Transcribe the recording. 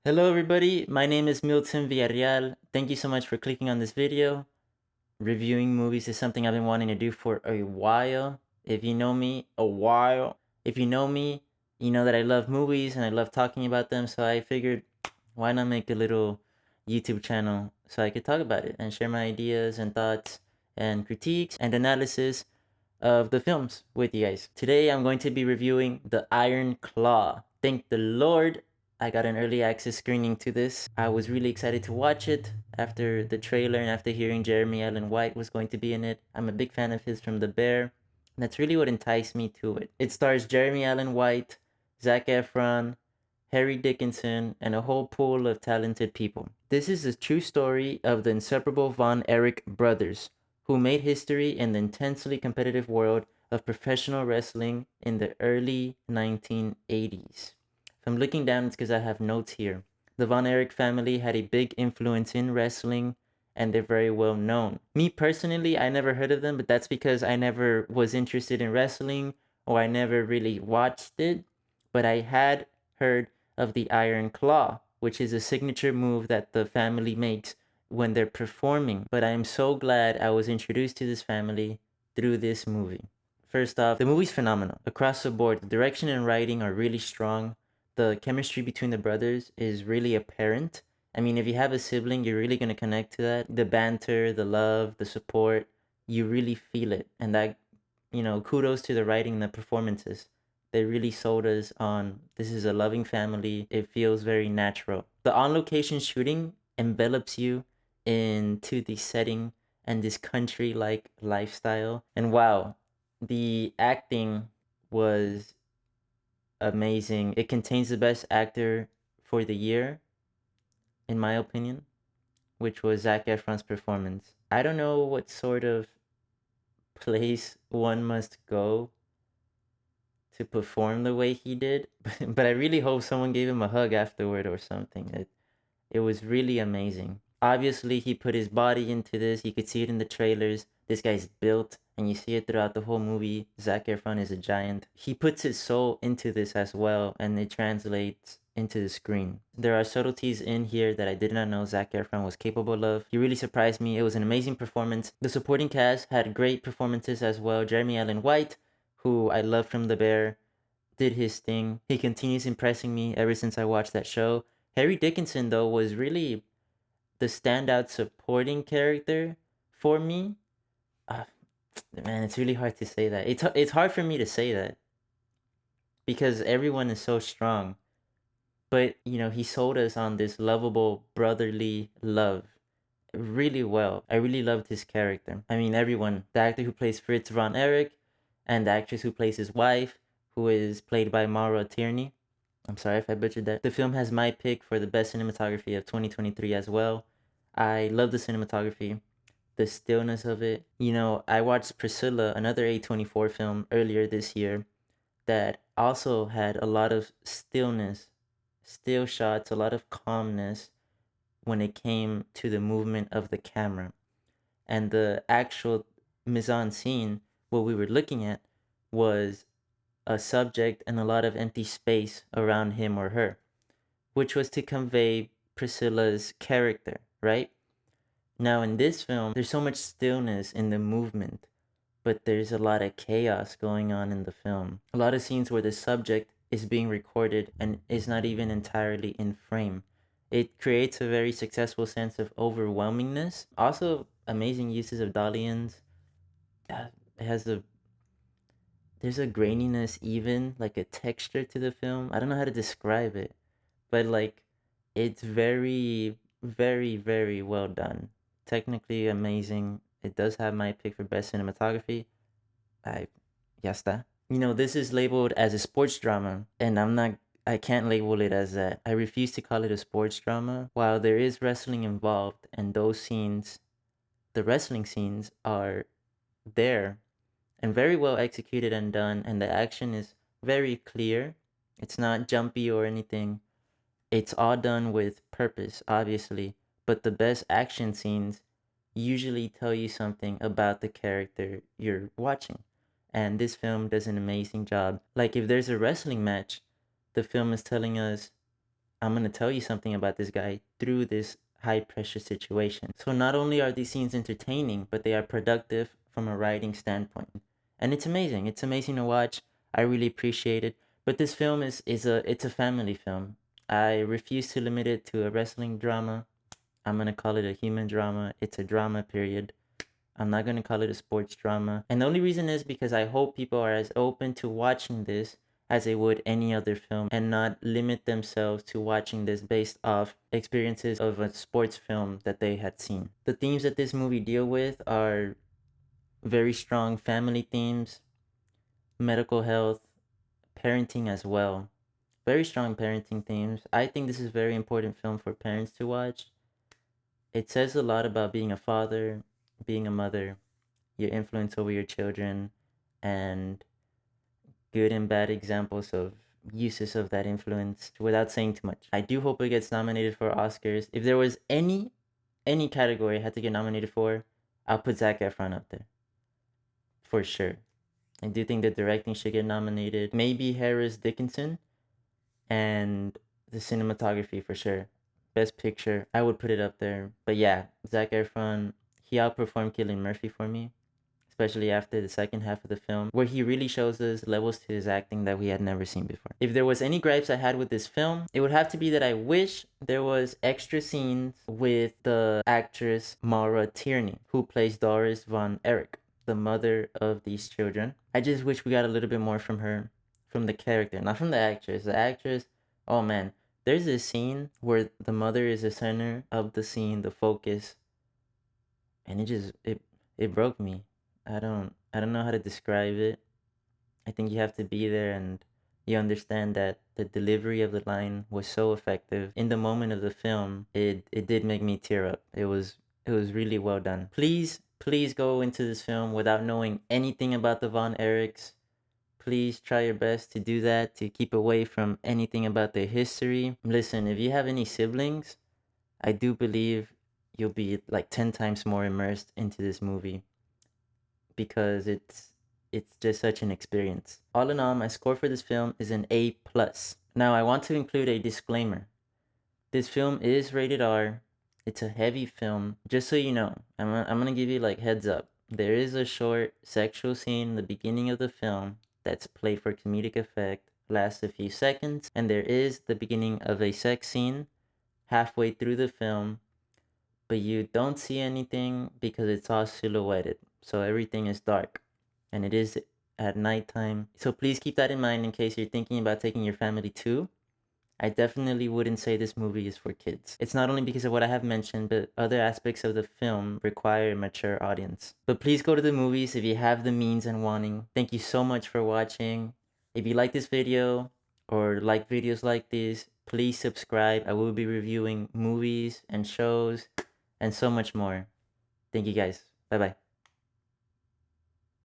Hello everybody, my name is Milton Villarreal. Thank you so much for clicking on this video. Reviewing movies is something I've been wanting to do for a while. If you know me, a while. If you know me, you know that I love movies and I love talking about them, so I figured why not make a little YouTube channel so I could talk about it and share my ideas and thoughts and critiques and analysis of the films with you guys. Today I'm going to be reviewing The Iron Claw. Thank the Lord I got an early access screening to this. I was really excited to watch it after the trailer and after hearing Jeremy Allen White was going to be in it. I'm a big fan of his from The Bear. And that's really what enticed me to it. It stars Jeremy Allen White, Zac Efron, Harry Dickinson, and a whole pool of talented people. This is a true story of the inseparable Von Erich brothers, who made history in the intensely competitive world of professional wrestling in the early 1980s. If I'm looking down, it's because I have notes here. The Von Erich family had a big influence in wrestling, and they're very well known. Me personally, I never heard of them, but that's because I never was interested in wrestling or I never really watched it. But I had heard of the Iron Claw, which is a signature move that the family makes when they're performing. But I am so glad I was introduced to this family through this movie. First off, the movie's phenomenal. Across the board, the direction and writing are really strong. The chemistry between the brothers is really apparent. I mean, if you have a sibling, you're really going to connect to that. The banter, the love, the support, you really feel it. And that, kudos to the writing and the performances. They really sold us on this is a loving family. It feels very natural. The on location shooting envelops you into the setting and this country like lifestyle. And wow, the acting was amazing. It contains the best actor for the year, in my opinion, which was Zac Efron's performance. I don't know what sort of place one must go to perform the way he did, but I really hope someone gave him a hug afterward or something. It was really amazing. Obviously, he put his body into this. You could see it in the trailers. This guy's built, and you see it throughout the whole movie. Zac Efron is a giant. He puts his soul into this as well, and it translates into the screen. There are subtleties in here that I did not know Zac Efron was capable of. He really surprised me. It was an amazing performance. The supporting cast had great performances as well. Jeremy Allen White, who I love from The Bear, did his thing. He continues impressing me ever since I watched that show. Harry Dickinson, though, was really the standout supporting character for me. Uh, man, it's really hard to say that. It's hard for me to say that because everyone is so strong. But he sold us on this lovable brotherly love really well. I really loved his character. I mean, everyone. The actor who plays Fritz von Erich, and the actress who plays his wife, who is played by Maura Tierney. I'm sorry if I butchered that. The film has my pick for the best cinematography of 2023 as well. I love the cinematography, the stillness of it. I watched Priscilla, another A24 film, earlier this year that also had a lot of stillness, still shots, a lot of calmness when it came to the movement of the camera. And the actual mise en scene, what we were looking at, was a subject and a lot of empty space around him or her, which was to convey Priscilla's character, right? Now, in this film, there's so much stillness in the movement, but there's a lot of chaos going on in the film. A lot of scenes where the subject is being recorded and is not even entirely in frame. It creates a very successful sense of overwhelmingness. Also, amazing uses of Dalians. It has a there's a graininess, even like a texture to the film. I don't know how to describe it, but like it's very, very, very well done. Technically amazing. It does have my pick for best cinematography. I Ya está. This is labeled as a sports drama, and I can't label it as that. I refuse to call it a sports drama. While there is wrestling involved, and the wrestling scenes are there and very well executed and done, and the action is very clear. It's not jumpy or anything. It's all done with purpose, obviously, but the best action scenes usually tell you something about the character you're watching. And this film does an amazing job. Like, if there's a wrestling match, the film is telling us I'm going to tell you something about this guy through this high pressure situation. So not only are these scenes entertaining, but they are productive from a writing standpoint. And it's amazing. It's amazing to watch. I really appreciate it. But this film it's a family film. I refuse to limit it to a wrestling drama. I'm going to call it a human drama. It's a drama, period. I'm not going to call it a sports drama. And the only reason is because I hope people are as open to watching this as they would any other film and not limit themselves to watching this based off experiences of a sports film that they had seen. The themes that this movie deal with are very strong family themes, medical health, parenting as well. Very strong parenting themes. I think this is a very important film for parents to watch. It says a lot about being a father, being a mother, your influence over your children, and good and bad examples of uses of that influence without saying too much. I do hope it gets nominated for Oscars. If there was any category I had to get nominated for, I'll put Zac Efron up there. For sure. I do think the directing should get nominated. Maybe Harris Dickinson, and the cinematography for sure. Best picture, I would put it up there. But yeah, Zac Efron, he outperformed Cillian Murphy for me, especially after the second half of the film, where he really shows us levels to his acting that we had never seen before. If there was any gripes I had with this film, it would have to be that I wish there was extra scenes with the actress Maura Tierney, who plays Doris von Erich, the mother of these children. I just wish we got a little bit more from her, from the character, not from the actress. The actress, oh man, there's this scene where the mother is the center of the scene, the focus, and it broke me. I don't know how to describe it. I think you have to be there and you understand that the delivery of the line was so effective. In the moment of the film, it did make me tear up. It was really well done. Please go into this film without knowing anything about the Von Erichs. Please try your best to do that, to keep away from anything about their history. Listen, if you have any siblings, I do believe you'll be like 10 times more immersed into this movie because it's just such an experience. All in all, my score for this film is an A+. Now, I want to include a disclaimer. This film is rated R. It's a heavy film. Just so you know, I'm gonna give you like heads up. There is a short sexual scene in the beginning of the film that's played for comedic effect, lasts a few seconds, and there is the beginning of a sex scene halfway through the film, but you don't see anything because it's all silhouetted. So everything is dark and it is at nighttime. So please keep that in mind in case you're thinking about taking your family too. I definitely wouldn't say this movie is for kids. It's not only because of what I have mentioned, but other aspects of the film require a mature audience. But please go to the movies if you have the means and wanting. Thank you so much for watching. If you like this video or like videos like this, please subscribe. I will be reviewing movies and shows and so much more. Thank you guys. Bye bye.